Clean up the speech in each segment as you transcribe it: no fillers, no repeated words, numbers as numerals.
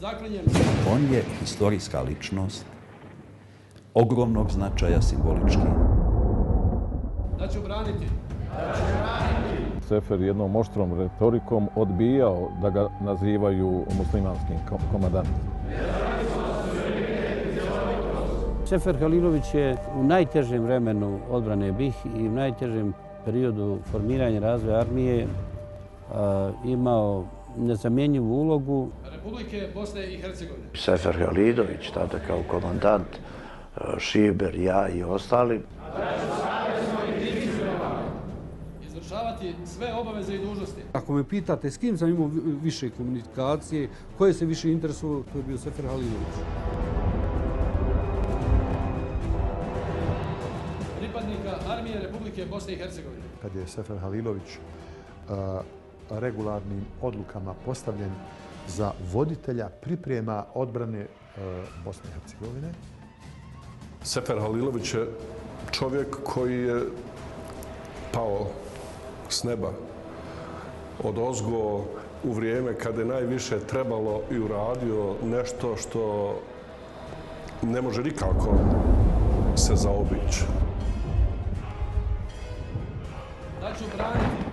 zaklinjem. On je historijska ličnost, ogromnog značaja simbolički. Da ću braniti. Sefer jednom oštrom retorikom odbijao da ga nazivaju muslimanskim komandantom. Sefer Halilović je u najtežem vremenu odbrane BiH i u najtežem periodu formiranja razvoja armije imao nezamjenjivu ulogu Republike Bosne i Hercegovine. Sefer Halilović, tada kao komandant, Šiber, ja i ostali. Izvršavati sve obaveze i dužnosti. Ako me pitate s kim sam imao više komunikacije, koje se više interesuo, to je bio Sefer Halilović. Pripadnika armije Republike Bosne i Hercegovine. Kad je Sefer Halilović regularnim odlukama postavljen za voditelja priprema odbrane Bosne i Hercegovine. Sefer Halilović je čovjek koji je pao s neba odozgo u vrijeme kada je najviše trebalo i uradio nešto što ne može nikako se zaobići. Da ću braniti.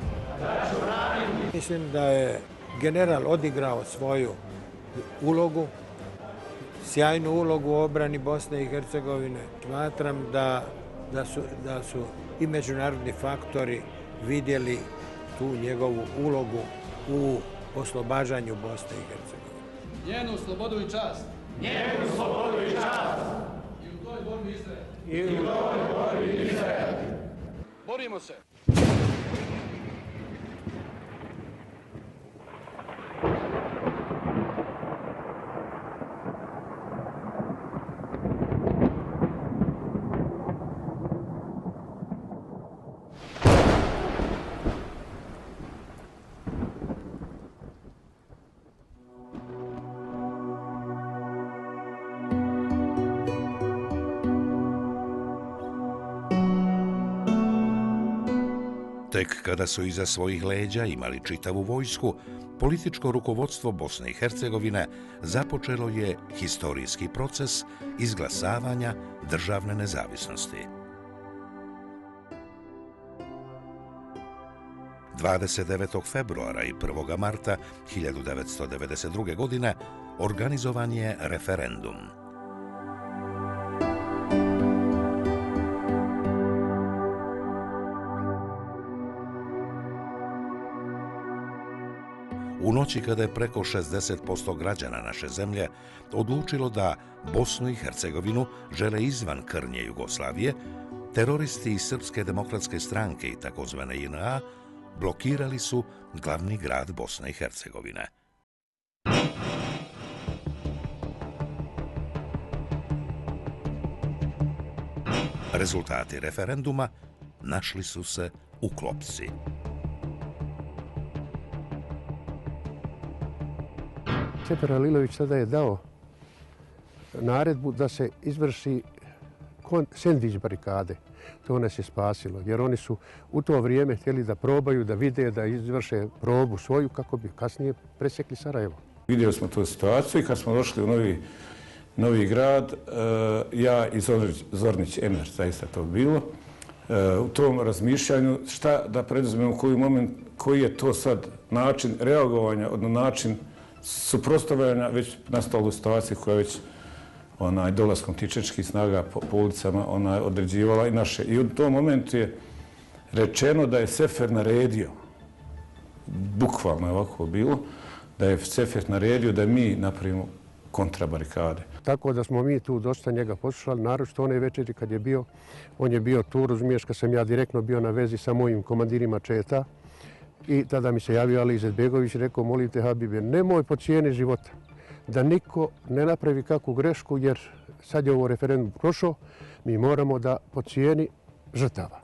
Mislim da je general odigrao svoju ulogu, sjajnu ulogu u obrani Bosne i Hercegovine. Smatram da su i međunarodni faktori vidjeli tu njegovu ulogu u oslobađanju Bosne i Hercegovine. Njenu slobodu i čast. Njenu slobodu i čast. I u toj borbi istrajati. I u toj borbi istrajati. Borimo se. Tek kada su iza svojih leđa imali čitavu vojsku, političko rukovodstvo Bosne i Hercegovine započelo je historijski proces izglasavanja državne nezavisnosti. 29. februara i 1. marta 1992. godine organizovan je referendum. U noći kada je preko 60% građana naše zemlje odlučilo da Bosnu i Hercegovinu žele izvan krnje Jugoslavije, teroristi iz Srpske demokratske stranke i takozvane JNA blokirali su glavni grad Bosne i Hercegovine. Rezultati referenduma našli su se u klopci. Sefer Halilović tada je dao naredbu da se izvrši sendvič barikade. To nas je spasilo, jer oni su u to vrijeme htjeli da probaju, da vide, da izvrše probu svoju kako bi kasnije presjekli Sarajevo. Vidjeli smo tu situaciju i kad smo došli u Novi Grad, ja i Zornić Emer, zaista to bilo, u tom razmišljanju šta da preduzmemo, koji je to sad način reagovanja, odnosno način suprotstavljanja već nastala situacija koja već dolaskom tih čečenskih snaga po ulicama određivala i naše. I u tom momentu je rečeno da je Sefer naredio, bukvalno je ovako bilo, da je Sefer naredio da mi napravimo kontrabarikade. Tako da smo mi tu dosta njega poslušali, naročito one večeri kad je bio, on je bio tu, razumiješ, kad sam ja direktno bio na vezi sa mojim komandirima četa. I tada mi se javio Ali Izetbegović i rekao, molite Habibe, nemoj po cijeni života da niko ne napravi kakvu grešku, jer sad je ovo referendum prošao, mi moramo da po cijeni žrtava,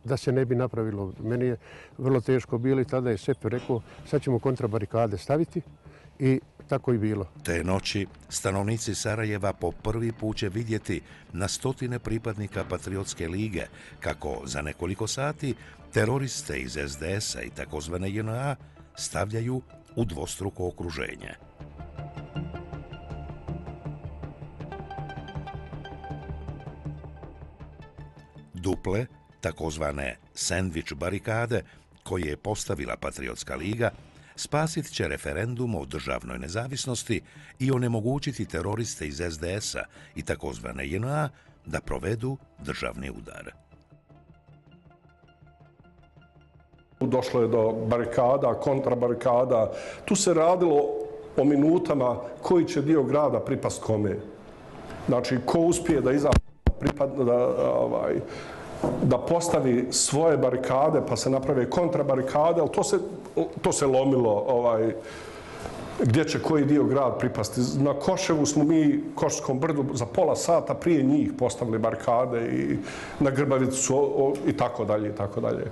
da se ne bi napravilo. Meni je vrlo teško bilo i tada je Sefer rekao, sad ćemo kontrabarikade staviti i tako i bilo. Te noći stanovnici Sarajeva po prvi put će vidjeti na stotine pripadnika Patriotske lige kako za nekoliko sati teroriste iz SDS-a i takozvane JNA stavljaju u dvostruko okruženje. Duple, takozvane sendvič barikade, koje je postavila Patriotska liga, spasit će referendum o državnoj nezavisnosti i onemogućiti teroriste iz SDS-a i takozvane JNA da provedu državni udar. Došlo je do barikada, kontrabarikada. Tu se radilo o minutama koji će dio grada pripast kome. Znači, ko uspije da da postavi svoje barikade pa se naprave kontrabarikade, ali to se lomilo gdje će koji dio grad pripasti. Na Koševu smo mi, Košskom brdu, za pola sata prije njih postavili barikade i na Grbavicu i tako dalje, i tako dalje.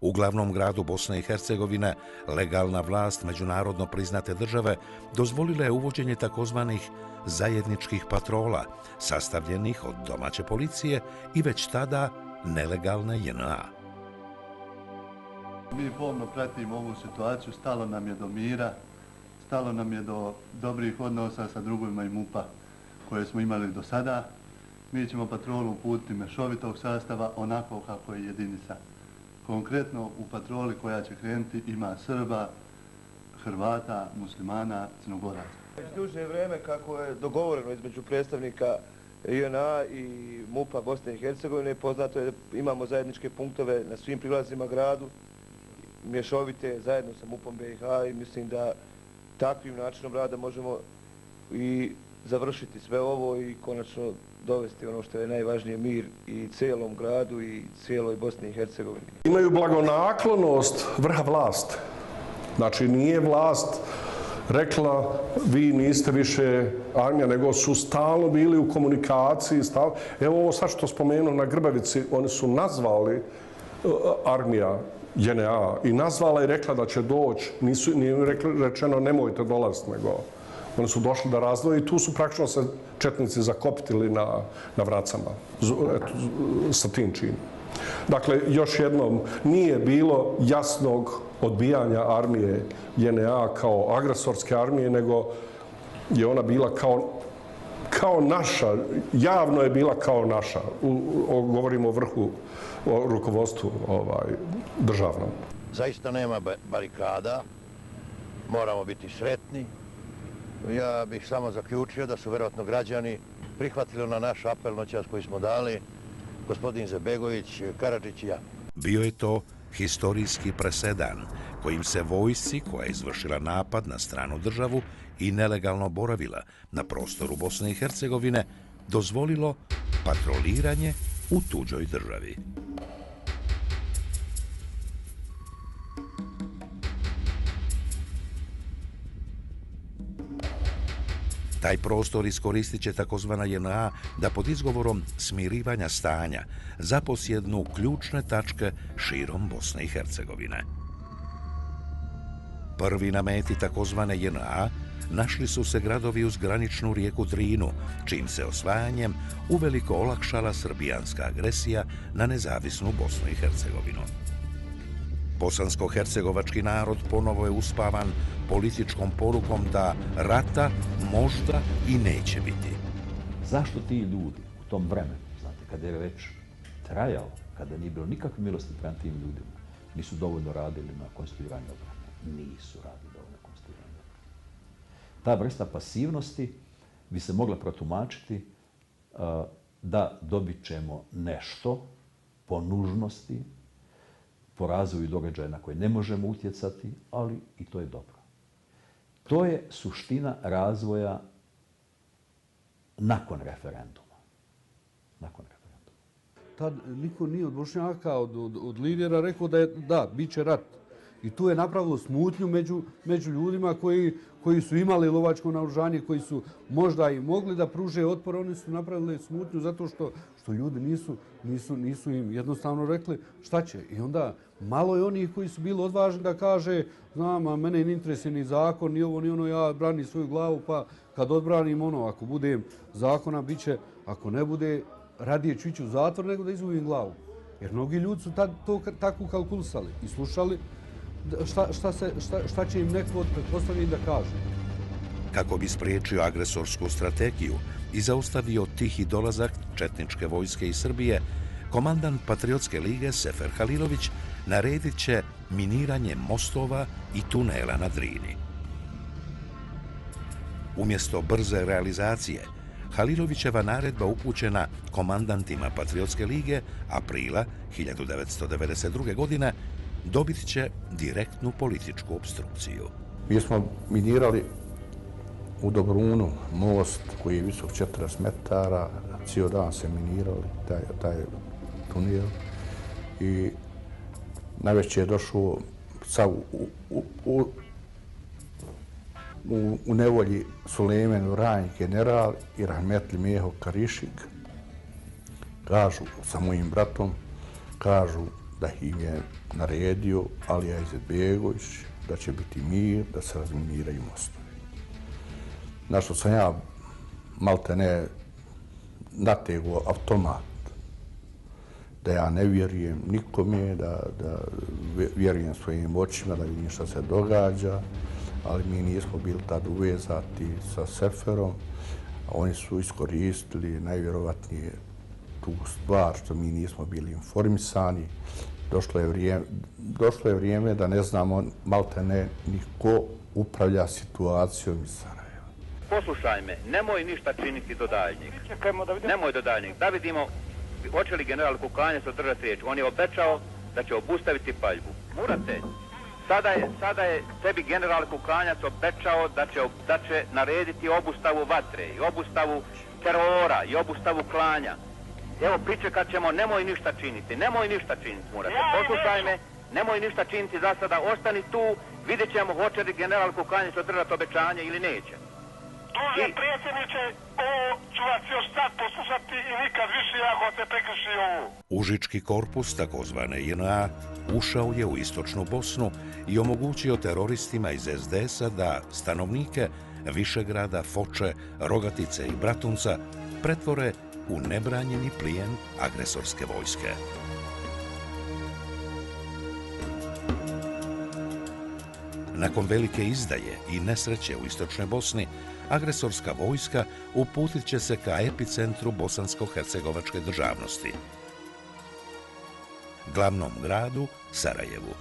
U glavnom gradu Bosne i Hercegovine legalna vlast međunarodno priznate države dozvolila je uvođenje takozvanih zajedničkih patrola, sastavljenih od domaće policije i već tada nelegalne JNA. Mi pomno pratimo ovu situaciju, stalo nam je do mira, stalo nam je do dobrih odnosa sa drugovima i MUP-a koje smo imali do sada. Mi ćemo patrolu uputiti mešovitog sastava onako kako je jedinica. Konkretno u patroli koja će krenuti ima Srba, Hrvata, muslimana, Crnogoraca. Duže vreme kako je dogovoreno između predstavnika JNA i MUP-a Bosne i Hercegovine, poznato je da imamo zajedničke punktove na svim prilazima gradu, mješovite zajedno sa MUP-om BiH i mislim da takvim načinom rada možemo i završiti sve ovo i konačno dovesti ono što je najvažnije, mir i cijelom gradu i cijeloj Bosni i Hercegovini. Imaju blagonaklonost vrha vlasti. Znači, nije vlast rekla vi niste više armija, nego su stalno bili u komunikaciji. Evo ovo sad što spomenu na Grbavici, oni su nazvali armija JNA i nazvala i rekla da će doći. Nije rečeno nemojte dolaziti, nego oni su došli da razdvoje i tu su praktično se četnici zakopitili na vracama sa tim činom. Dakle, još jednom, nije bilo jasnog odbijanja armije JNA kao agresorske armije, nego je ona bila kao naša, javno je bila kao naša. Govorimo o vrhu, o rukovodstvu državnom. Zaista nema barikada, moramo biti sretni. Ja bih samo zaključio da su vjerojatno građani prihvatili na naš apel noćas koji smo dali, gospodin Izetbegović, Karadžić i ja. Bio je to historijski presedan kojim se vojsci koja je izvršila napad na stranu državu i nelegalno boravila na prostoru Bosne i Hercegovine dozvolilo patroliranje u tuđoj državi. Taj prostor iskoristit će takozvana JNA da pod izgovorom smirivanja stanja zaposjednu ključne tačke širom Bosne i Hercegovine. Prvi na meti takozvane JNA našli su se gradovi uz graničnu rijeku Drinu, čim se osvajanjem uveliko olakšala srbijanska agresija na nezavisnu Bosnu i Hercegovinu. Bosansko-hercegovački narod ponovo je uspavan političkom porukom da rata možda i neće biti. Zašto ti ljudi u tom vremenu, znate, kada je već trajalo, kada nije bilo nikakve milosti prema tim ljudima, nisu dovoljno radili na konstituiranju obrane? Nisu radili dovoljno na konstituiranju obrane. Ta vrsta pasivnosti bi se mogla protumačiti da dobit ćemo nešto po nužnosti, po razvoju događaja na koje ne možemo utjecati, ali i to je dobro. To je suština razvoja nakon referenduma. Tad niko nije od Bošnjaka, od lidera rekao da, bit će rat. I tu je napravilo smutnju među ljudima koji su imali lovačko naoružanje, koji su možda i mogli da pruže otpor, oni su napravili smutnju zato što ljudi nisu im jednostavno rekli šta će. I onda malo je onih koji su bili odvažni da kaže, znam, a mene ne interesuje ni zakon, ni ovo, ni ono, ja branim svoju glavu, pa kad odbranim ono, ako budem zakona, bit će, ako ne bude, radije ću ići u zatvor nego da izgubim glavu. Jer mnogi ljudi su to tako kalkulisali i slušali šta će im neko od pretpostavljenih da kaže. Kako bi spriječio agresorsku strategiju i zaustavio tihi dolazak četničke vojske iz Srbije, komandant Patriotske lige Sefer Halilović naredit će miniranje mostova i tunela na Drini. Umjesto brze realizacije, Halilovićeva naredba upućena komandantima Patriotske lige aprila 1992. godine dobit će direktnu političku opstrukciju. Mi smo minirali u Dobrunu most koji je visok 40 metara, cijel dan se minirali taj tunel i najveće je došao sav u nevolji Sulejman Uranj, general i rahmetli Meho Karišik. Kažu sa mojim bratom, kažu da im je naredio Alija Izetbegović da će biti mir, da se razminiraju mostovi. Našao sam ja maltene nategao automat, da ja ne vjerujem nikome, da vjerujem svojim očima, da vidim šta se događa, ali mi nismo bili tad uvezati sa Seferom. Oni su iskoristili najvjerovatnije tu stvar što mi nismo bili informisani. Došlo je vrijeme da ne znamo maltene ni ko upravlja situacijom iz Sarajeva. Poslušaj me, nemoj ništa činiti do daljnjeg. Nemoj do daljnjeg. Da vidimo, hoće li general Kukanjac održati riječ. On je obećao da će obustaviti paljbu. Murate, sada je tebi general Kukanjac obećao da će narediti obustavu vatre i obustavu terora i obustavu klanja. Evo, pričekat ćemo, nemoj ništa činiti, Murate. Poslušaj me, nemoj ništa činiti za sada, ostani tu, vidjet ćemo hoće li general Kukanjac održati obećanje ili neće. Duže predsjedniče, ovo ću vas još sad poslušati i nikad više ako se prekrši ovo. Užički korpus, takozvane JNA, ušao je u istočnu Bosnu i omogućio teroristima iz SDS-a da stanovnike Višegrada, Foče, Rogatice i Bratunca pretvore u nebranjeni plijen agresorske vojske. Nakon velike izdaje i nesreće u istočnoj Bosni, agresorska vojska uputit će se ka epicentru bosansko-hercegovačke državnosti, glavnom gradu Sarajevu.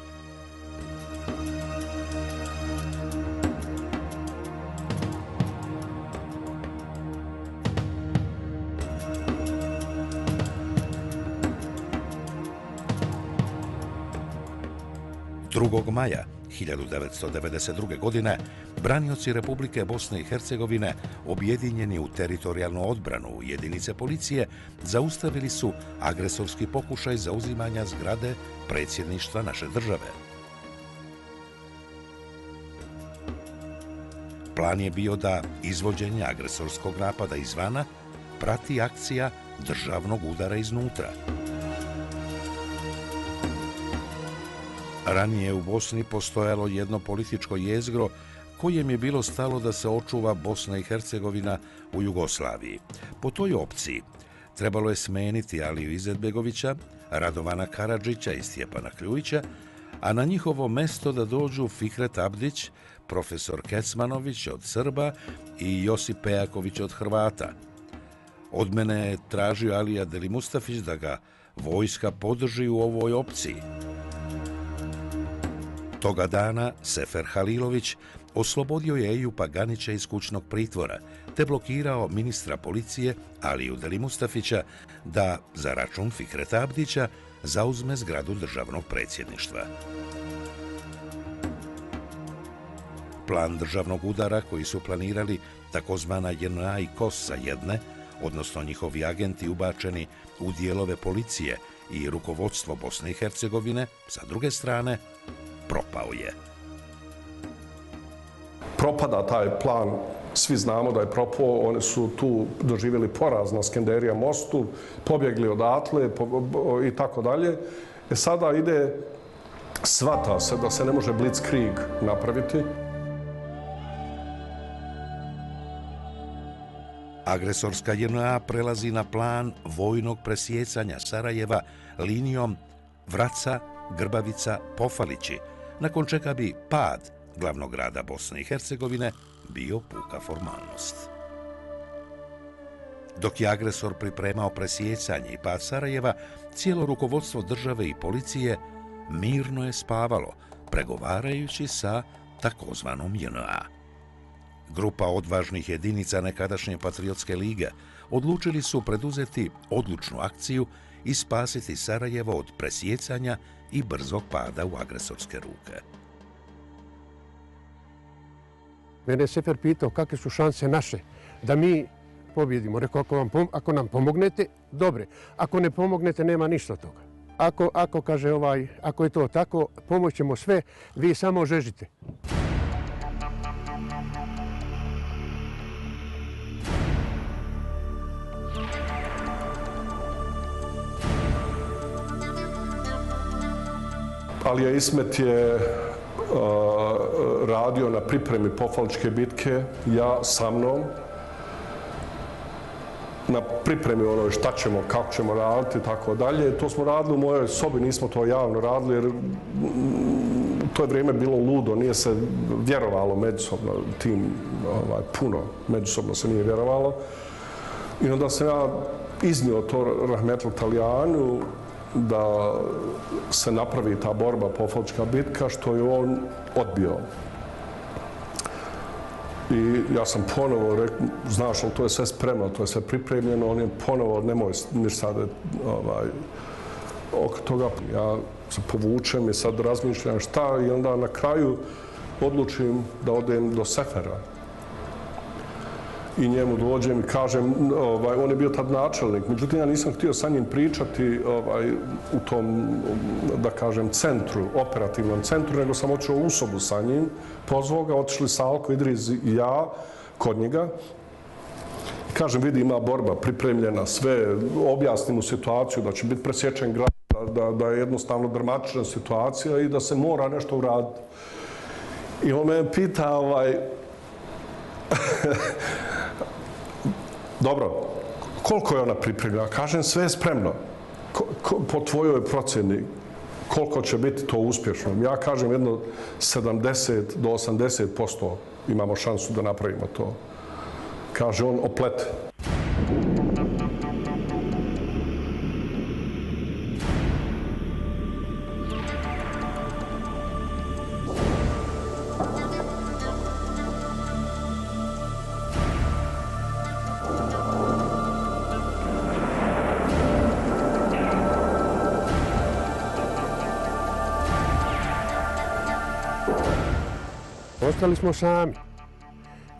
Maja 1992. godine branioci Republike Bosne i Hercegovine, objedinjeni u teritorijalnu odbranu jedinice policije, zaustavili su agresorski pokušaj zauzimanja zgrade predsjedništva naše države. Plan je bio da izvođenje agresorskog napada izvana prati akcija državnog udara iznutra. Ranije u Bosni postojalo jedno političko jezgro kojem je bilo stalo da se očuva Bosna i Hercegovina u Jugoslaviji. Po toj opciji trebalo je smeniti Aliju Izetbegovića, Radovana Karadžića i Stjepana Kljujića, a na njihovo mesto da dođu Fikret Abdić, profesor Kecmanović od Srba i Josip Pejaković od Hrvata. Od mene je tražio Alija Delimustafić da ga vojska podrži u ovoj opciji. Toga dana Sefer Halilović oslobodio je Ejupa Ganića iz kućnog pritvora te blokirao ministra policije Aliju Delimustafića da za račun Fikreta Abdića zauzme zgradu državnog predsjedništva. Plan državnog udara koji su planirali takozvana JNA i KOS sa jedne, odnosno njihovi agenti ubačeni u dijelove policije i rukovodstvo Bosne i Hercegovine, sa druge strane, propao je. Propada taj plan, svi znamo da je propao, oni su tu doživjeli poraz na Skenderija mostu, pobjegli odatle i tako dalje. Sada ide, shvata se da se ne može blitzkrieg napraviti. Agresorska JNA prelazi na plan vojnog presjecanja Sarajeva linijom Vraca, Grbavica, Pofalići, nakon čega bi pad glavnog grada Bosne i Hercegovine bio puka formalnost. Dok je agresor pripremao presjecanje i pad Sarajeva, cijelo rukovodstvo države i policije mirno je spavalo, pregovarajući sa takozvanom JNA. Grupa odvažnih jedinica nekadašnje Patriotske lige odlučili su preduzeti odlučnu akciju i spasiti Sarajevo od presjecanja i brzog pada u agresorske ruke. Mene je Sefer pitao kakve su šanse naše da mi pobjedimo. Rekao, ako nam pomognete, dobre. Ako ne pomognete, nema ništa od toga. Ako kaže ako je to tako, pomoćemo sve, vi samo žežite. Alija Ismet je radio na pripremi Pofalčke bitke, ja sa mnom, na pripremi ono šta ćemo, kako ćemo raditi i tako dalje. To smo radili u mojoj sobi, nismo to javno radili jer to je vrijeme bilo ludo, nije se vjerovalo međusobno tim, puno međusobno se nije vjerovalo. I onda sam ja iznio to rahmetli Talijanu da se napravi ta borba Pofalčka bitka, što je on odbio. I ja sam ponovo rekao, znaš, ali to je sve spremno, to je sve pripremljeno, on je ponovo, nemoj ništa sada oko toga. Ja se povučem i sad razmišljam šta i onda na kraju odlučim da odem do Sefera. I njemu dođem i kažem, on je bio tad načelnik, međutim ja nisam htio sa njim pričati u tom, da kažem, centru, operativnom centru, nego sam otišao u sobu sa njim, pozvao ga, otišli Salko, Idris i ja kod njega. I kažem, vidi, ima borba pripremljena, sve, objasnim mu situaciju, da će biti presječen grad, da je jednostavno dramatična situacija i da se mora nešto uraditi. I on me pita, dobro, koliko je ona pripremljena? Kažem, sve je spremno. Po tvojoj procjeni, koliko će biti to uspješno? Ja kažem, jedno 70 do 80% imamo šansu da napravimo to. Kaže on, oplete.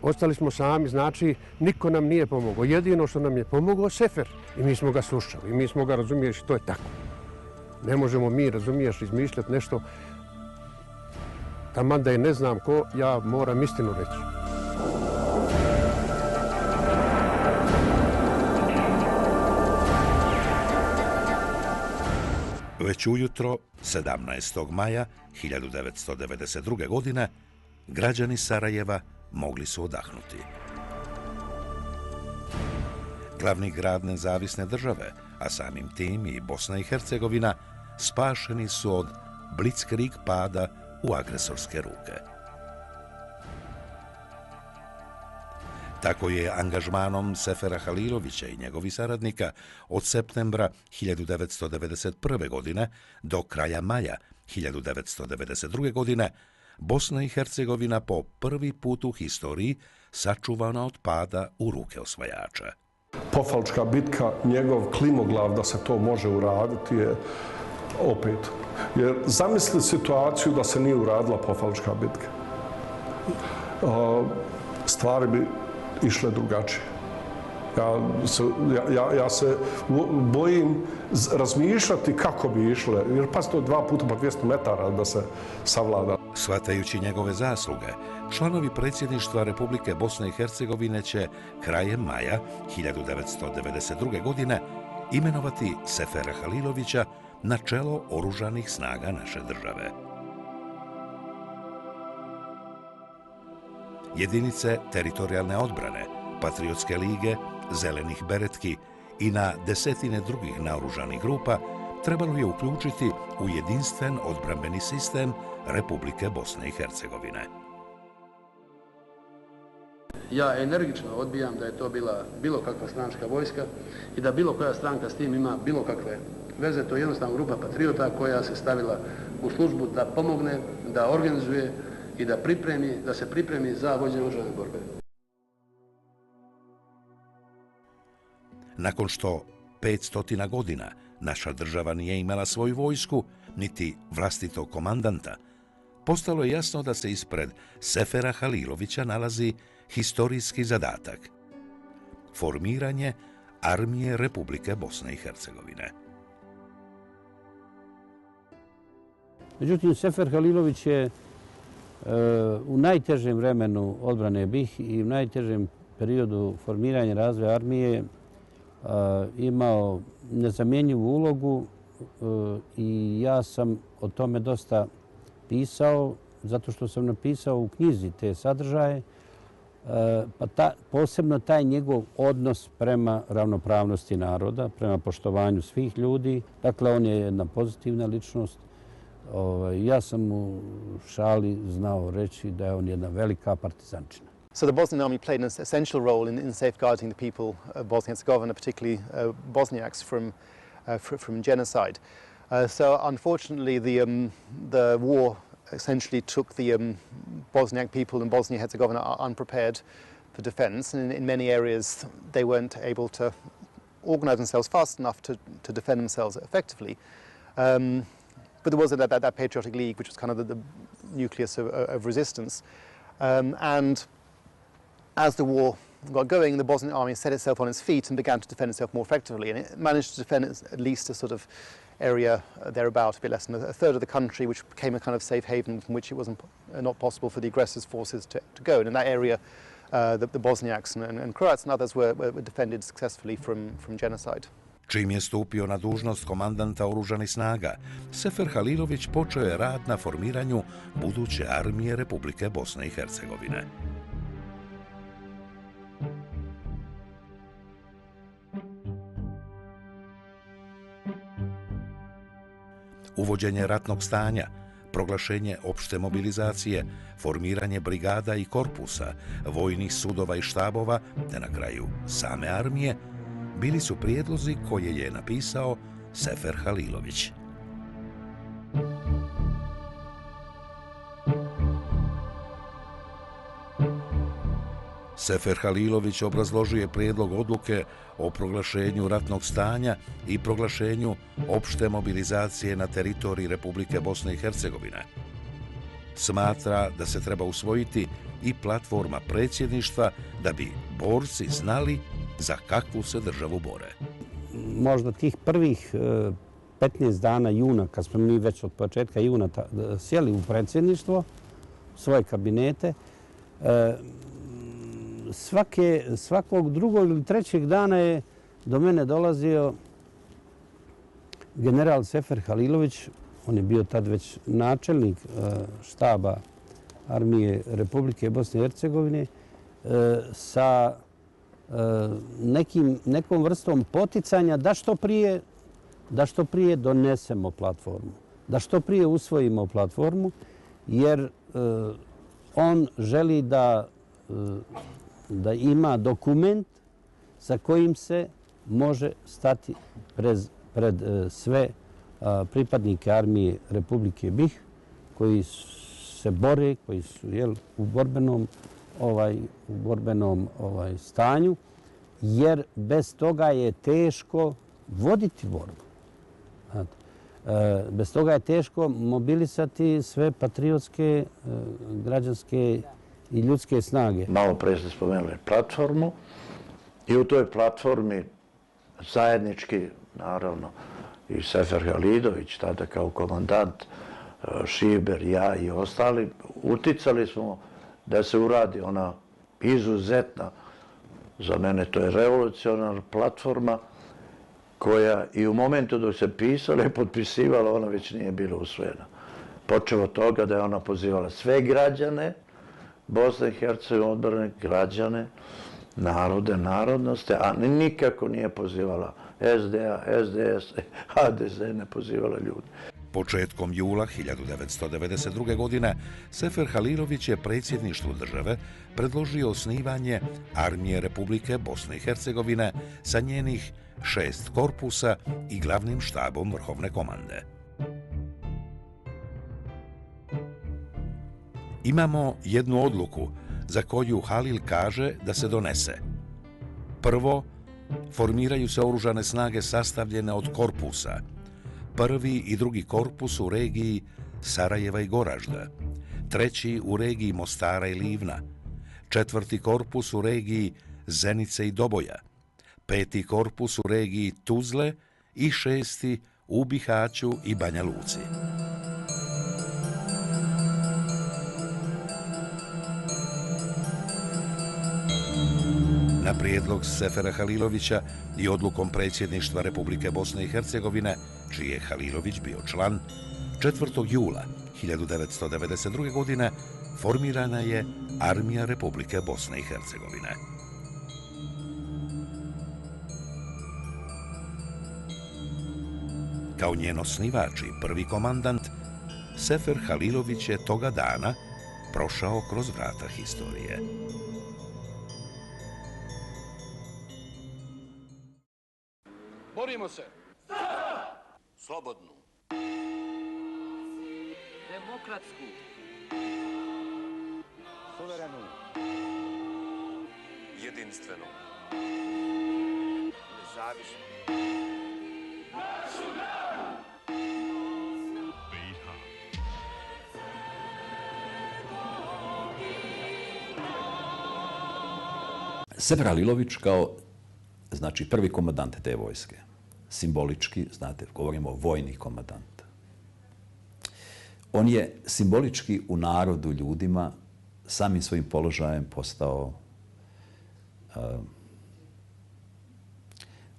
Ostali smo sami, znači niko nam nije pomogao. Jedino što nam je pomogao Sefer i mi smo ga slušali i mi smo ga razumijeli što je tako. Ne možemo mi, razumiješ, izmišljati nešto. Taman da je ne znam ko, ja moram istinu reći. Već ujutro, 17. maja 1992. godine, građani Sarajeva mogli su odahnuti. Glavni grad nezavisne države, a samim tim i Bosna i Hercegovina, spašeni su od blitzkrieg pada u agresorske ruke. Tako je angažmanom Sefera Halilovića i njegovih saradnika od septembra 1991. godine do kraja maja 1992. godine Bosna i Hercegovina po prvi put u historiji sačuvana od pada u ruke osvajača. Pofalčka bitka, njegov klimoglav da se to može uraditi je opet. Jer zamisli situaciju da se nije uradila Pofalčka bitka. Stvari bi išle drugačije. Ja se bojim razmišljati kako bi išle, jer pa to 2 puta po 200 metara da se savlada. Shvatajući njegove zasluge, članovi predsjedništva Republike Bosne i Hercegovine će krajem maja 1992. godine imenovati Sefera Halilovića na čelo oružanih snaga naše države. Jedinice teritorijalne odbrane, Patriotske lige, Zelenih beretki i na desetine drugih naoružanih grupa trebalo je uključiti u jedinstven odbrambeni sistem Republike Bosne i Hercegovine. Ja energično odbijam da je to bila bilo kakva stranačka vojska i da bilo koja stranka s tim ima bilo kakve veze. To je jednostavno grupa patriota koja se stavila u službu da pomogne, da organizuje i da se pripremi za vođenje oružane borbe. Nakon što 500 godina naša država nije imala svoju vojsku, niti vlastitog komandanta, postalo je jasno da se ispred Sefera Halilovića nalazi historijski zadatak – formiranje armije Republike Bosne i Hercegovine. Međutim, Sefer Halilović je u najtežem vremenu odbrane BiH i u najtežem periodu formiranja razvoja armije imao nezamjenjivu ulogu i ja sam o tome dosta pisao, zato što sam napisao u knjizi te sadržaje, pa posebno taj njegov odnos prema ravnopravnosti naroda, prema poštovanju svih ljudi. Dakle, on je jedna pozitivna ličnost. Ja sam u šali znao reći da je on jedna velika partizančina. So the Bosnian army played an essential role in safeguarding the people of Bosnia and Herzegovina, particularly Bosniaks from genocide. So unfortunately, the war essentially took the Bosniak people in Bosnia and Herzegovina unprepared for defense, and in many areas they weren't able to organize themselves fast enough to defend themselves effectively. But there was that Patriotic League, which was kind of the nucleus of resistance. And as the war got going, the Bosnian army set itself on its feet and began to defend itself more effectively. And it managed to defend at least a sort of area thereabout, a bit less than a third of the country, which became a kind of safe haven from which it wasn't not possible for the aggressors' forces to go. And in that area, the Bosniaks and Croats and others were defended successfully from genocide. Čim je stupio na dužnost komandanta oružanih snaga, Sefer Halilović počeo je rad na formiranju buduće armije Republike Bosne i Hercegovine. Uvođenje ratnog stanja, proglašenje opšte mobilizacije, formiranje brigada i korpusa, vojnih sudova i štabova, te na kraju same armije, bili su prijedlozi koje je napisao Sefer Halilović. Sefer Halilović obrazložio je prijedlog odluke o proglašenju ratnog stanja i proglašenju opšte mobilizacije na teritoriji Republike Bosne i Hercegovine. Smatra da se treba usvojiti i platforma predsjedništva da bi borci znali za kakvu se državu bore. Možda tih prvih 15 dana juna, kad smo mi već od početka juna sjeli u predsjedništvo, svoje kabinete, svakog drugog ili trećeg dana je do mene dolazio general Sefer Halilović. On je bio tad već načelnik štaba armije Republike Bosne i Hercegovine sa nekom vrstom poticanja da što prije donesemo platformu, da što prije usvojimo platformu, jer on želi da ima dokument sa kojim se može stati pred sve pripadnike armije Republike BiH koji se bore, koji su u borbenom stanju, jer bez toga je teško voditi borbu. Bez toga je teško mobilisati sve patriotske, građanske i ljudske snage. Malo pre ste spomenuli platformu i u toj platformi zajednički, naravno, i Sefer Halilović, tada kao komandant, Šiber, ja i ostali, uticali smo da se uradi ona izuzetna, za mene to je revolucionarna platforma, koja i u momentu dok se pisala i potpisivala, ona već nije bila usvojena. Počeo od toga da je ona pozivala sve građane Bosne i Hercegovine, odbrane građane, narode, narodnosti, a nikako nije pozivala SDA, SDS, HDZ ne pozivala ljudi. Početkom jula 1992. godine Sefer Halilović je predsjedništvu države predložio osnivanje Armije Republike Bosne i Hercegovine sa njenih 6 korpusa i glavnim štabom vrhovne komande. Imamo jednu odluku za koju Halil kaže da se donese. Prvo, formiraju se oružane snage sastavljene od korpusa. Prvi i drugi korpus u regiji Sarajeva i Goražda, treći u regiji Mostara i Livna, četvrti korpus u regiji Zenice i Doboja, peti korpus u regiji Tuzle i šesti u Bihaću i Banja Luci. Na prijedlog Sefera Halilovića i odlukom predsjedništva Republike Bosne i Hercegovine, čiji je Halilović bio član, 4. jula 1992. godine formirana je Armija Republike Bosne i Hercegovine. Kao njen osnivač i prvi komandant, Sefer Halilović je toga dana prošao kroz vrata historije. Borimo se! Slobodnu. Demokratsku. Suverenu. Jedinstvenu. Nezavisnu. Sefer Halilović kao, znači, prvi komandant te vojske. Simbolički, znate, govorimo o vojni komandant. On je simbolički u narodu, ljudima, samim svojim položajem postao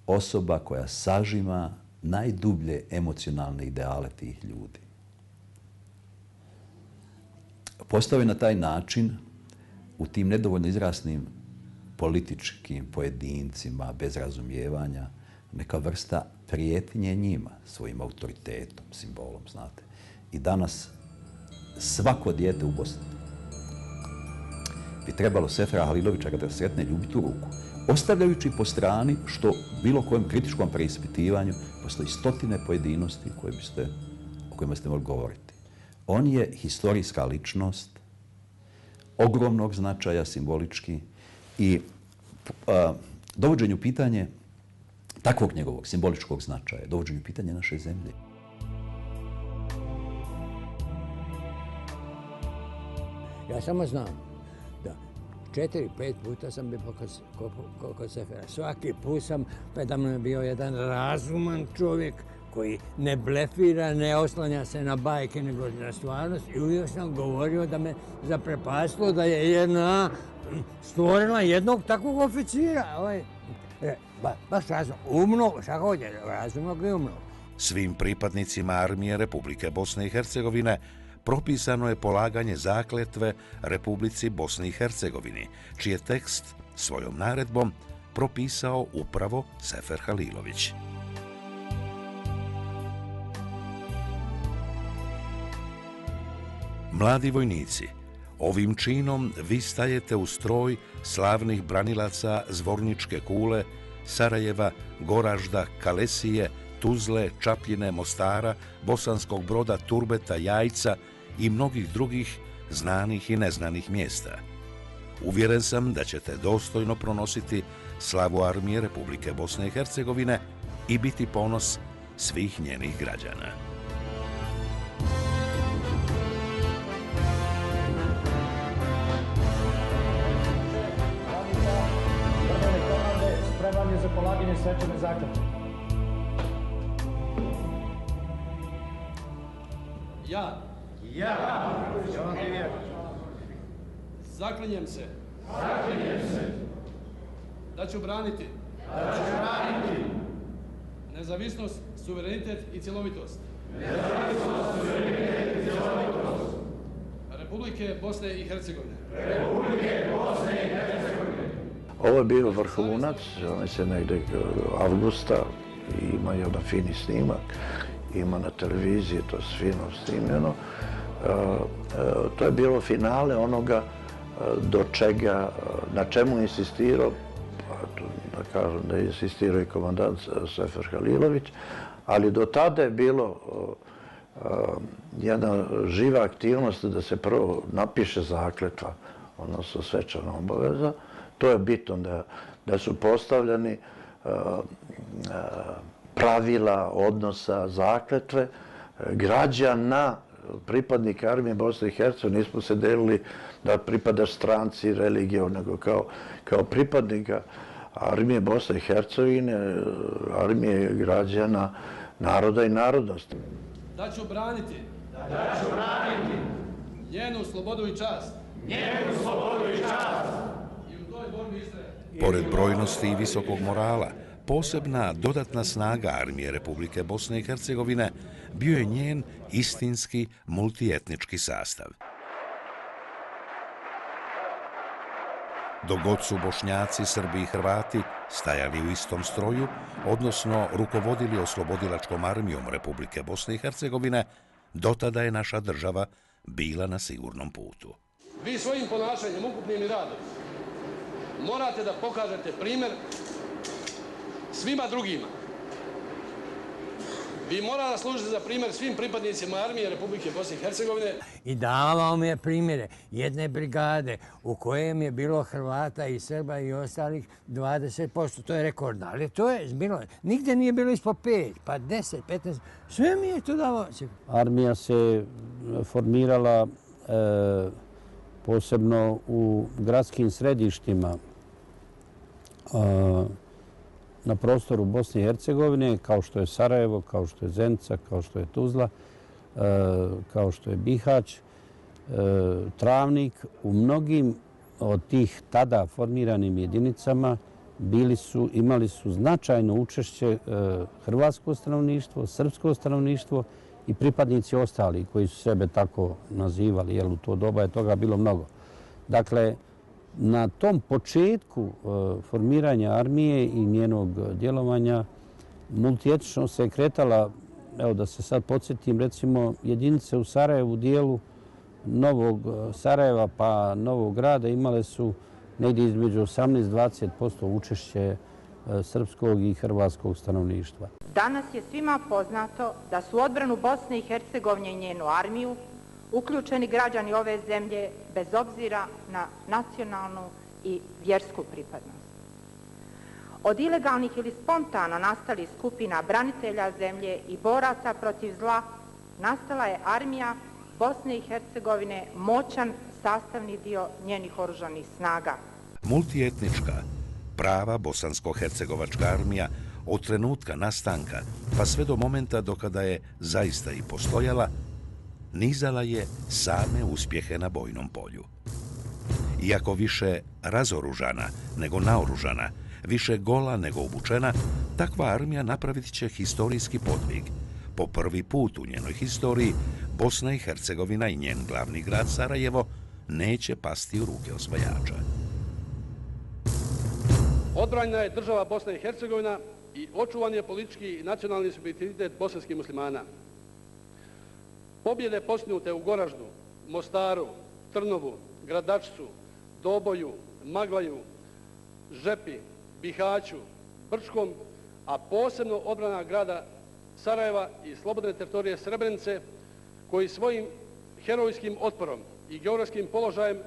osoba koja sažima najdublje emocionalne ideale tih ljudi. Postao je na taj način u tim nedovoljno izrasnim političkim pojedincima bez razumijevanja neka vrsta prijetnje njima, svojim autoritetom, simbolom, znate. I danas svako dijete u Bosni bi trebalo Sefera Halilovića kada sretne ljubiti u ruku, ostavljajući po strani što bilo kojem kritičkom preispitivanju postoji stotine pojedinosti o kojima ste mogli govoriti. On je historijska ličnost, ogromnog značaja simbolički i dovođenju pitanje takvog njegovog simboličkog značaja, dovođenju pitanje naše zemlje. Ja samo znam da 4-5 puta sam bio kod Sefera. Svaki put sam, predamno je bio jedan razuman čovjek koji ne blefira, ne oslanja se na bajke, nego na stvarnost. I uvijek sam govorio da me zaprepastilo da je jedna stvorila jednog takvog oficira. Baš razumno, umno, također razumnog i umnog. Svim pripadnicima Armije Republike Bosne i Hercegovine propisano je polaganje zakletve Republici Bosni i Hercegovini, čiji je tekst svojom naredbom propisao upravo Sefer Halilović. Mladi vojnici, ovim činom vi stajete u stroj slavnih branilaca Zvorničke kule, Sarajeva, Goražda, Kalesije, Tuzle, Čapljine, Mostara, Bosanskog Broda, Turbeta, Jajca i mnogih drugih znanih i neznanih mjesta. Uvjeren sam da ćete dostojno pronositi slavu Armije Republike Bosne i Hercegovine i biti ponos svih njenih građana. Spreman je za polaganje svečane zakletve. Ja. Zaklinjem se. Da ću braniti. Nezavisnost, suverenitet i cjelovitost. Republike Bosne i Hercegovine. Ovo je bio vrhunac, on se negdje avgusta i ima jedan fini snimak, ima na televiziji, to je fino snimljeno. To je bilo finale onoga do čega, na čemu insistirao, da kažem da je insistirao i komandant Sefer Halilović, ali do tada je bilo jedna živa aktivnost da se prvo napiše zakletva, odnosno svečana obaveza. To je bitno da su postavljeni pravila odnosa zakletve građana, pripadnika armije Bosne i Hercegovine. Nismo se delili da pripadaš stranci, religiju, nego kao pripadnika armije Bosne i Hercegovine, armije građana, naroda i narodnosti. Da ću braniti njenu slobodu i čast. Pored brojnosti i visokog morala, posebna dodatna snaga armije Republike Bosne i Hercegovine bio je njen istinski multietnički sastav. Dok god su Bošnjaci, Srbi i Hrvati stajali u istom stroju, odnosno rukovodili oslobodilačkom armijom Republike Bosne i Hercegovine, dotada je naša država bila na sigurnom putu. Vi svojim ponašanjem, ukupnim i radom, morate da pokažete primjer svima drugima. Vi morate služiti za primjer svim pripadnicima armije Republike Bosne i Hercegovine. I davao mi je primjere jedne brigade u kojem je bilo Hrvata i Srba i ostalih 20%. To je rekordno, ali to je bilo, nigde nije bilo ispod 5, pa 10, 15, sve mi je to davao. Armija se formirala posebno u gradskim središtima na prostoru Bosne i Hercegovine, kao što je Sarajevo, kao što je Zenica, kao što je Tuzla, kao što je Bihać, Travnik. U mnogim od tih tada formiranim jedinicama imali su značajno učešće hrvatsko stanovništvo, srpsko stanovništvo i pripadnici ostali koji su sebe tako nazivali, jer u to doba je toga bilo mnogo. Dakle, na tom početku formiranja armije i njenog djelovanja multietnično se kretala, evo da se sad podsjetim, recimo jedinice u Sarajevu, u dijelu Novog Sarajeva pa Novog Grada imale su negdje između 18-20% učešće srpskog i hrvatskog stanovništva. Danas je svima poznato da su u odbranu Bosne i Hercegovine i njenu armiju uključeni građani ove zemlje bez obzira na nacionalnu i vjersku pripadnost. Od ilegalnih ili spontano nastalih skupina branitelja zemlje i boraca protiv zla nastala je armija Bosne i Hercegovine, moćan sastavni dio njenih oružanih snaga. Multietnička, prava bosansko-hercegovačka armija od trenutka nastanka pa sve do momenta do kada je zaista i postojala, nizala je same uspjehe na bojnom polju. Iako više razoružana nego naoružana, više gola nego obučena, takva armija napravit će historijski podvig. Po prvi put u njenoj historiji Bosna i Hercegovina i njen glavni grad Sarajevo neće pasti u ruke osvajača. Odbranjena je država Bosna i Hercegovina i očuvan je politički i nacionalni subjektivitet bosanskih muslimana. Pobjede postignute u Goraždu, Mostaru, Trnovu, Gradačcu, Doboju, Maglaju, Žepi, Bihaću, Brčkom, a posebno odbrana grada Sarajeva i slobodne teritorije Srebrenice, koji svojim herojskim otporom i geografskim položajem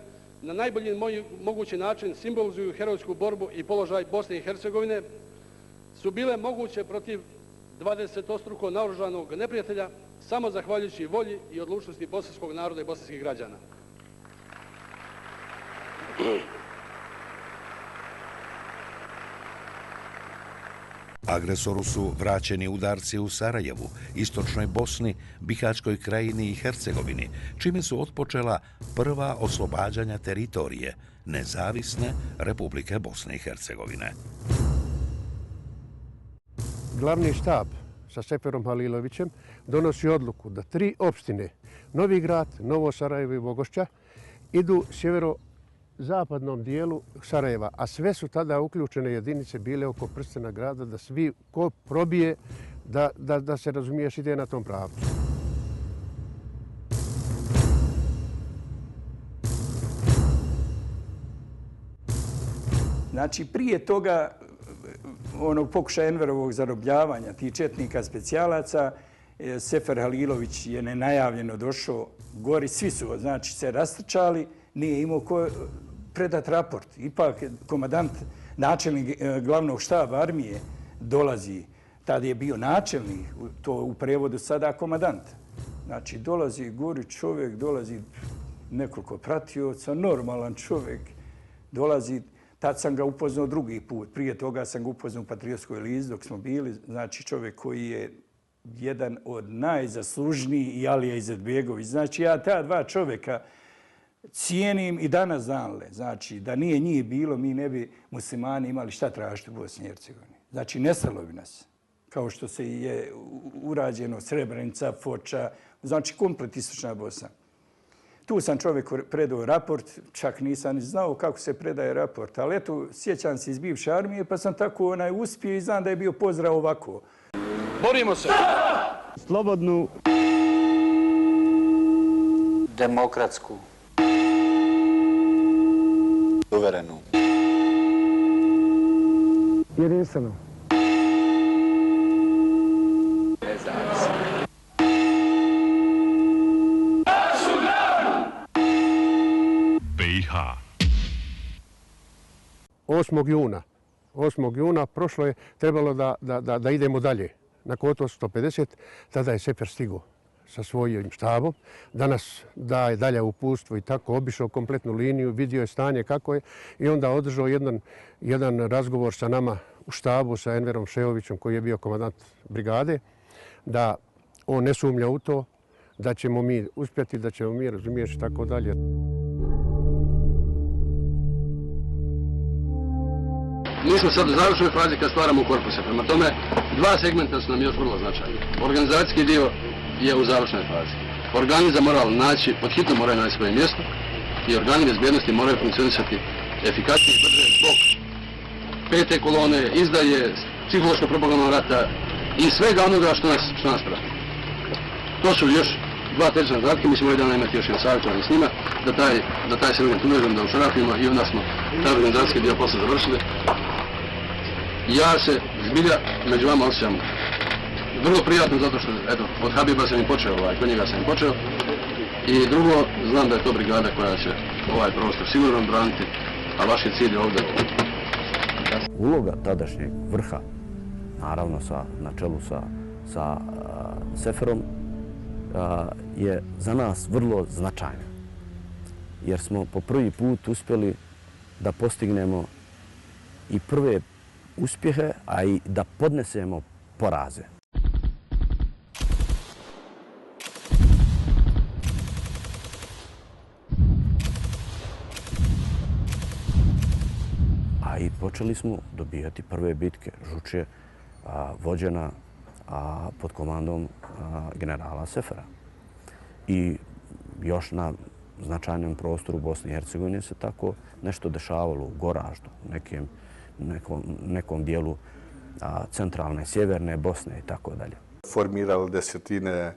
na najbolji mogući način simbolizuju herojsku borbu i položaj Bosne i Hercegovine, su bile moguće protiv 20-struko naoružanog neprijatelja samo zahvaljujući volji i odlučnosti bosanskog naroda i bosanskih građana. Agresoru su vraćeni udarci u Sarajevu, istočnoj Bosni, Bihaćkoj krajini i Hercegovini, čime su otpočela prva oslobađanja teritorije nezavisne Republike Bosne i Hercegovine. Glavni štab sa Seferom Halilovićem donosi odluku da 3 opštine, Novi Grad, Novo Sarajevo i Bogošća, idu zapadnom dijelu Sarajeva, a sve su tada uključene jedinice bile oko prstena grada, da svi ko probije, da se razumiješ ide na tom pravcu. Znači, prije toga, onog pokušaja Enverovog zarobljavanja, tih četnika specijalaca, Sefer Halilović je nenajavljeno došao gori, svi su, znači, se rastrčali, nije imao ko predat raport. Ipak, komandant, načelnik glavnog štaba armije dolazi, tada je bio načelnik, to u prevodu sada komandant. Znači, dolazi gori čovjek, dolazi nekoliko pratioca, normalan čovjek, dolazi. Tad sam ga upoznao drugi put. Prije toga sam ga upoznao u Patriotskoj listi dok smo bili. Znači čovjek koji je jedan od najzaslužnijih i Alija Izetbegović. Znači ja ta dva čovjeka cijenim i danas danle. Znači da nije njih bilo, mi ne bi muslimani imali šta tražiti u Bosni i Hercegovini. Znači nestalo bi nas. Kao što se je urađeno Srebrenica, Foča, znači komplet istočna Bosna. Tu sam čovjek predao raport, čak nisam ni znao kako se predaje raport, ali eto, sjećam se iz bivše armije, pa sam tako uspio i znam da je bio pozdrav ovako. Borimo se! Slobodnu, demokratsku, suverenu, jedinstvenu, nezavisnu, 8. juna prošlo je, trebalo da idemo dalje. Na Kotor 150, tada je Sefer stigao sa svojim štabom, da nas daje dalje uputstvo i tako, obišao kompletnu liniju, vidio je stanje kako je i onda održao jedan razgovor sa nama u štabu, sa Enverom Šeovićem koji je bio komandant brigade, da on ne sumnja u to, da ćemo mi uspjeti, da ćemo mi razumiješ i tako dalje. Mi smo sad u završnoj fazi kad stvaramo korpuse. Prema tome, dva segmenta su nam još vrlo značajni. Organizacijski dio je u završnoj fazi. Organi za moral naći, pod hitno moraju naći svoje mjesto i organi bezbjednosti moraju funkcionisati efikasnije i brže zbog pete kolone, izdaje, psihološko propagandnog rata i svega onoga što nas prati. To su još dva terčna zadatka, mi ćemo ovdje dana imati još jedan savjetovanje s njima, da taj segment uvežemo, da ušarafimo i onda smo taj organizacijski dio posla završili. Ja se zbilja među vama osjećam vrlo prijatno zato što, eto, od Habiba sam i počeo, kod njega sam i počeo. I drugo, znam da je to brigada koja će ovaj prostor sigurno braniti, a vaš je cilj ovdje. Uloga tadašnjeg vrha, naravno na čelu sa Seferom, je za nas vrlo značajna. Jer smo po prvi put uspjeli da postignemo i prve uspjehe, a i da podnesemo poraze. A i počeli smo dobijati prve bitke. Žuč je vođena pod komandom generala Sefera. I još na značajnom prostoru Bosne i Hercegovine se tako nešto dešavalo u Goraždu, nekom dijelu centralne, sjeverne Bosne i tako dalje. Formirali desetine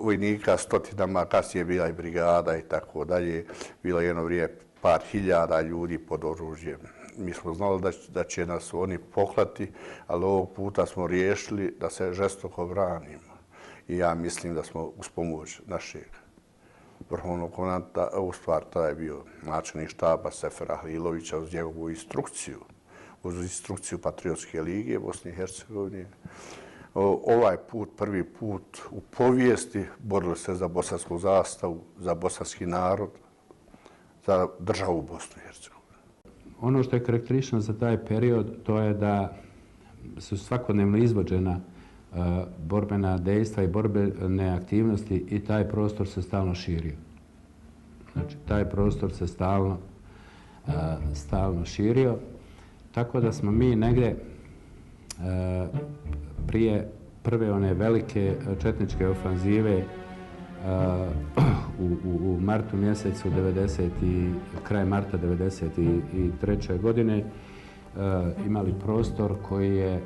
vojnika, stotinama, kasnije bila i brigada i tako dalje. Bilo je jedno vrijeme par hiljada ljudi pod oružjem. Mi smo znali da će nas oni poklati, ali ovog puta smo riješili da se žestoko branimo. I ja mislim da smo uz pomoć našeg vrhovnog komandanta, u stvari tada je bio načelnik štaba Sefera Halilovića uz njegovu instrukciju, uz instrukciju Patriotske lige Bosne i Hercegovine. Ovaj put, prvi put u povijesti borili se za bosansku zastavu, za bosanski narod, za državu Bosne i Hercegovine. Ono što je karakteristično za taj period to je da su svakodnevno izvođena borbena dejstva i borbene aktivnosti i taj prostor se stalno širio. Znači, taj prostor se stalno širio, tako da smo mi negdje prije prve one velike četničke ofanzive u martu mjesecu 90 i kraj marta 93. godine imali prostor koji je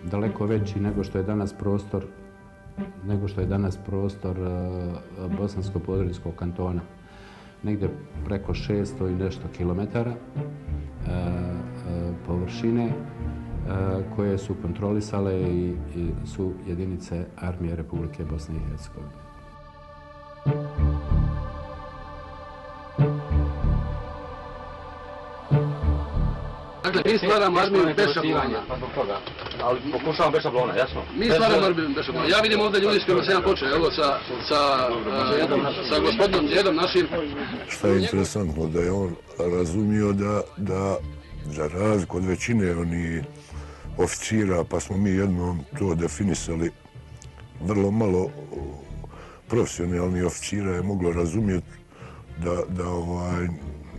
daleko veći nego što je danas prostor Bosansko-Podrinjskog kantona. Negdje preko 600 i nešto kilometara površine koje su kontrolisale i su jedinice Armije Republike Bosne i Hercegovine. Dakle, mi stvaramo armiju bez šablona. Ali pokušavam bez šablona, jasno? Mi stvaramo armiju bez šablona. Ja vidim ovdje ljudi s kojima sam ja počeo, evo, sa gospodinom djedom našim. Šta je interesantno, da je on razumio da za razliku od većine oni oficira, pa smo mi jednom to definisali, vrlo malo profesionalni oficira je moglo razumjeti da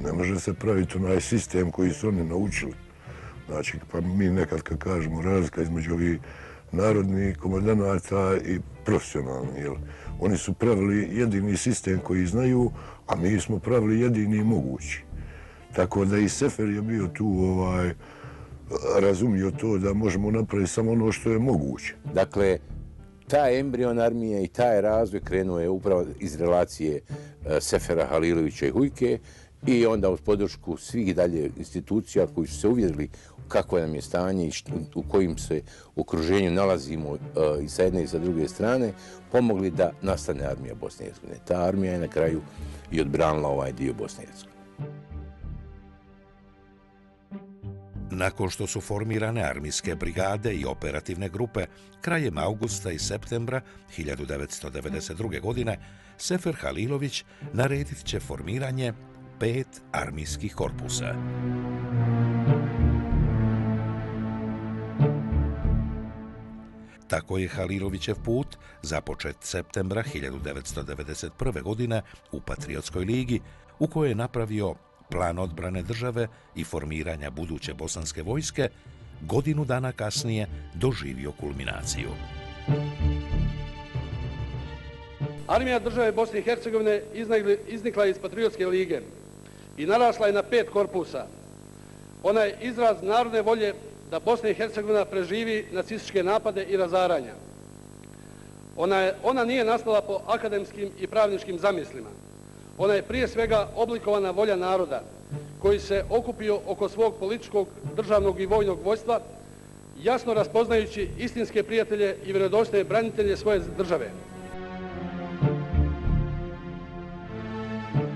ne može se praviti onaj sistem koji su oni naučili. Znači, pa mi nekad kad kažemo razlika između ovih narodnih komandanata i profesionalni, jel? Oni su pravili jedini sistem koji znaju, a mi smo pravili jedini mogući. Tako da i Sefer je bio tu razumio to da možemo napraviti samo ono što je moguće. Dakle, taj embrion armije i taj razvoj krenuo je upravo iz relacije Sefera Halilovića i Hujke i onda uz podršku svih dalje institucija koji su se uvjerili kako nam je stanje i u kojim se okruženju nalazimo i sa jedne i sa druge strane, pomogli da nastane armija Bosne i Hercegovine. Ta armija je na kraju i odbranila ovaj dio Bosne i Hercegovine. Nakon što su formirane armijske brigade i operativne grupe, krajem augusta i septembra 1992. godine, Sefer Halilović naredit će formiranje 5 armijskih korpusa. Tako je Halilovićev put započet septembra 1991. godine u Patriotskoj ligi, u kojoj je napravio plan odbrane države i formiranja buduće bosanske vojske, godinu dana kasnije doživio kulminaciju. Armija države Bosne i Hercegovine iznikla iz Patriotske lige i narasla je na 5 korpusa. Ona je izraz narodne volje da Bosna i Hercegovina preživi nacističke napade i razaranja. Ona nije nastala po akademskim i pravničkim zamislima. Ona je prije svega oblikovana volja naroda koji se okupio oko svog političkog, državnog i vojnog vojstva, jasno raspoznajući istinske prijatelje i vjerodostojne branitelje svoje države.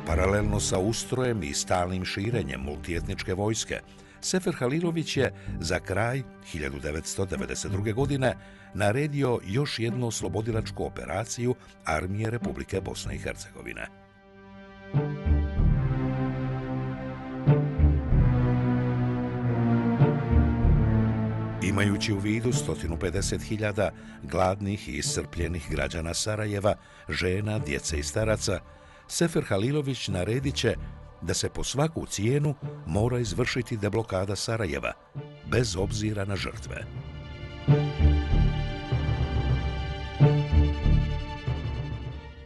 Paralelno sa ustrojem i stalnim širenjem multietničke vojske, Sefer Halilović je za kraj 1992. godine naredio još jednu oslobodilačku operaciju Armije Republike Bosne i Hercegovine. Imajući u vidu 150.000 gladnih i iscrpljenih građana Sarajeva, žena, djece i staraca, Sefer Halilović naredit će da se po svaku cijenu mora izvršiti deblokada Sarajeva, bez obzira na žrtve.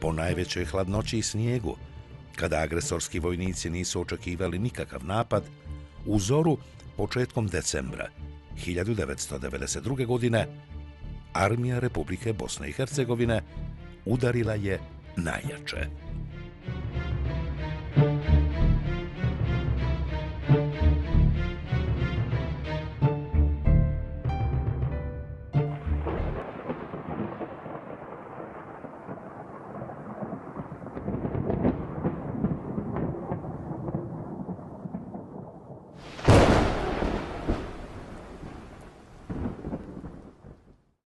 Po najvećoj hladnoći i snijegu, kada agresorski vojnici nisu očekivali nikakav napad, u zoru početkom decembra 1992. godine Armija Republike Bosne i Hercegovine udarila je najjače.